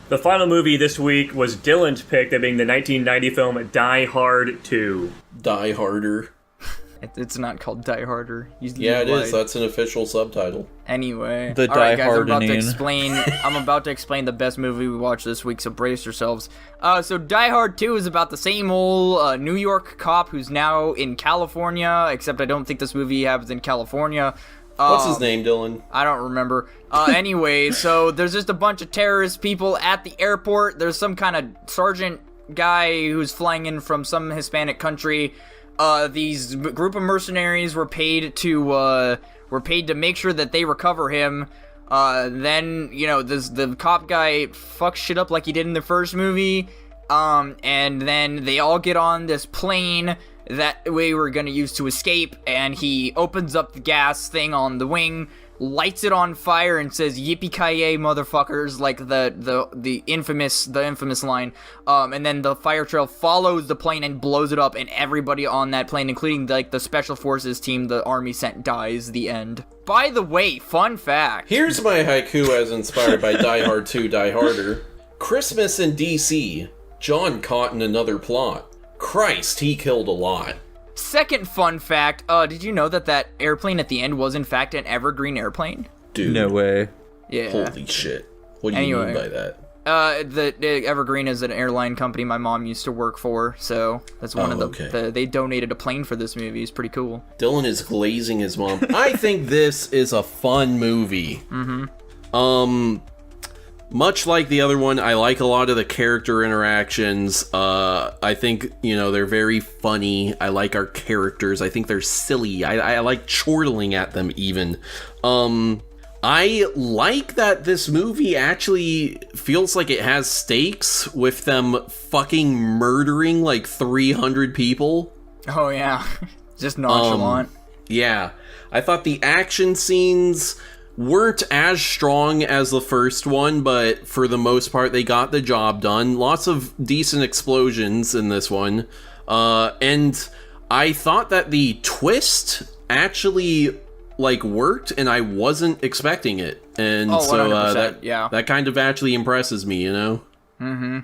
The final movie this week was Dylan's pick, that being the 1990 film Die Hard 2. Die Harder. It's not called Die Harder. Yeah, it is. That's an official subtitle. Anyway. The all right, Die guys, Hardening. I'm about to explain the best movie we watched this week, so brace yourselves. So Die Hard 2 is about the same old New York cop who's now in California, except I don't think this movie happens in California. What's his name, Dylan? I don't remember. Anyway, so there's just a bunch of terrorist people at the airport. There's some kind of sergeant guy who's flying in from some Hispanic country. These group of mercenaries were paid to make sure that they recover him. Then, the cop guy fucks shit up like he did in the first movie. And then they all get on this plane that we were gonna use to escape, and he opens up the gas thing on the wing, lights it on fire, and says "Yippee-ki-yay, motherfuckers!" like the infamous line. And then the fire trail follows the plane and blows it up, and everybody on that plane, including the special forces team the army sent, dies. The end. By the way, fun fact. Here's my haiku as inspired by Die Hard 2, Die Harder. Christmas in D.C. John caught in another plot. Christ, he killed a lot. Second fun fact, did you know that airplane at the end was in fact an Evergreen airplane? Dude. No way. Yeah. Holy shit. What do you mean by that? The Evergreen is an airline company my mom used to work for, so that's one of they donated a plane for this movie. It's pretty cool. Dylan is glazing his mom. I think this is a fun movie. Much like the other one, I like a lot of the character interactions. I think, they're very funny. I like our characters. I think they're silly. I like chortling at them even. I like that this movie actually feels like it has stakes with them fucking murdering like 300 people. Oh, yeah. Just nonchalant. Yeah. I thought the action scenes weren't as strong as the first one, but for the most part, they got the job done. Lots of decent explosions in this one. And I thought that the twist actually worked, and I wasn't expecting it. And so that kind of actually impresses me, Mm-hmm.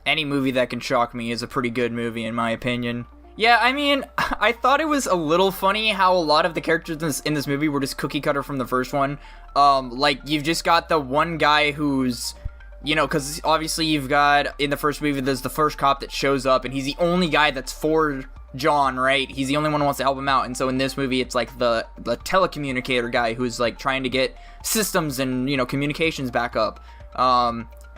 Any movie that can shock me is a pretty good movie, in my opinion. Yeah, I mean, I thought it was a little funny how a lot of the characters in this movie were just cookie cutter from the first one. You've just got the one guy who's, because obviously you've got, in the first movie, there's the first cop that shows up, and he's the only guy that's for John, right? He's the only one who wants to help him out, and so in this movie, it's the telecommunicator guy who's, trying to get systems and, communications back up.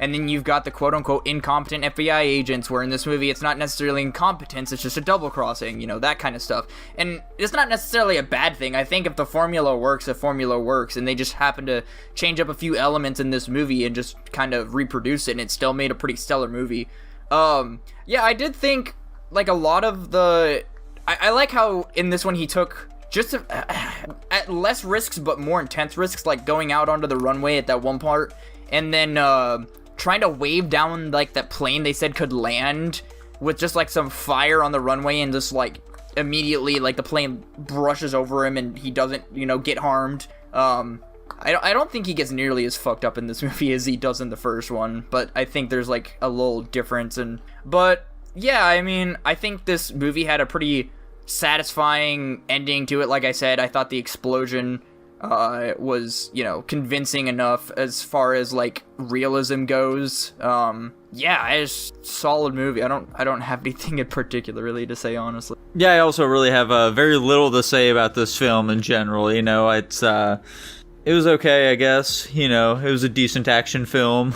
And then you've got the quote-unquote incompetent FBI agents, where in this movie it's not necessarily incompetence, it's just a double-crossing, that kind of stuff. And it's not necessarily a bad thing. I think if the formula works, and they just happen to change up a few elements in this movie and just kind of reproduce it, and it still made a pretty stellar movie. Yeah, I did think, a lot of the... I like how in this one he took just at less risks, but more intense risks, like going out onto the runway at that one part, and then, trying to wave down, that plane they said could land with just, some fire on the runway, and just, immediately, the plane brushes over him and he doesn't, get harmed. I don't think he gets nearly as fucked up in this movie as he does in the first one, but I think there's, a little difference. But, yeah, I mean, I think this movie had a pretty satisfying ending to it. Like I said, I thought the explosion was, convincing enough as far as, realism goes. Yeah, it's a solid movie. I don't have anything in particular really to say, honestly. Yeah, I also really have very little to say about this film in general. It's it was okay, I guess. It was a decent action film.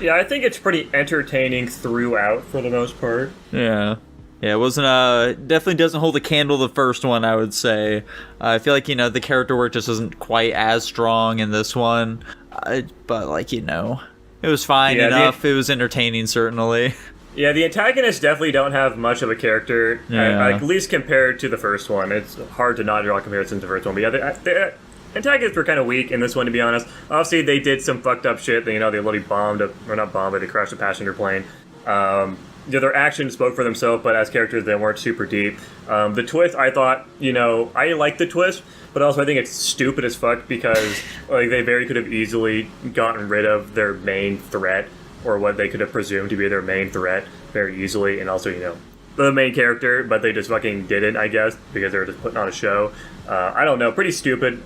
Yeah, I think it's pretty entertaining throughout for the most part. Yeah. Yeah, it wasn't, definitely doesn't hold a candle to the first one, I would say. I feel like, the character work just isn't quite as strong in this one. But, it was fine enough. It was entertaining, certainly. Yeah, the antagonists definitely don't have much of a character, at least compared to the first one. It's hard to not draw comparisons to the first one. But yeah, the antagonists were kind of weak in this one, to be honest. Obviously, they did some fucked up shit. They literally they crashed a passenger plane. Their actions spoke for themselves, but as characters, they weren't super deep. The twist, I thought, I like the twist, but also I think it's stupid as fuck because they very could have easily gotten rid of their main threat or what they could have presumed to be their main threat very easily, and also, you know, the main character, but they just fucking didn't, I guess, because they were just putting on a show. I don't know, pretty stupid.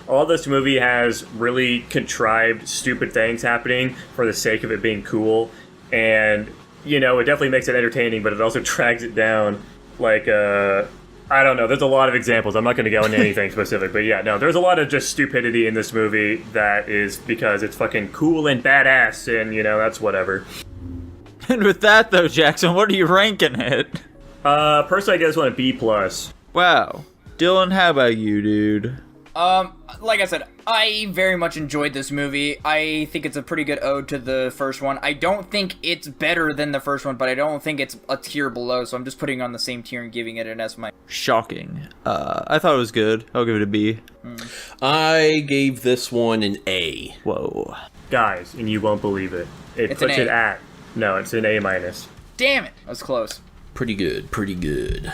All this movie has really contrived, stupid things happening for the sake of it being cool, and, you know, it definitely makes it entertaining, but it also drags it down, like, I don't know, there's a lot of examples. I'm not going to go into anything specific, but yeah, no, there's a lot of just stupidity in this movie that is because it's fucking cool and badass, and, you know, that's whatever. And with that, though, Jackson, what are you ranking it? Personally, I guess I want a B+. Wow. Dylan, how about you, dude? Like I said, I very much enjoyed this movie. I think it's a pretty good ode to the first one. I don't think it's better than the first one, but I don't think it's a tier below, so I'm just putting it on the same tier and giving it an S-. Shocking. I thought it was good. I'll give it a B. I gave this one an A. Whoa. Guys, and you won't believe it. It's puts an A. it at... No, it's an A-. Damn it! That was close. Pretty good, pretty good.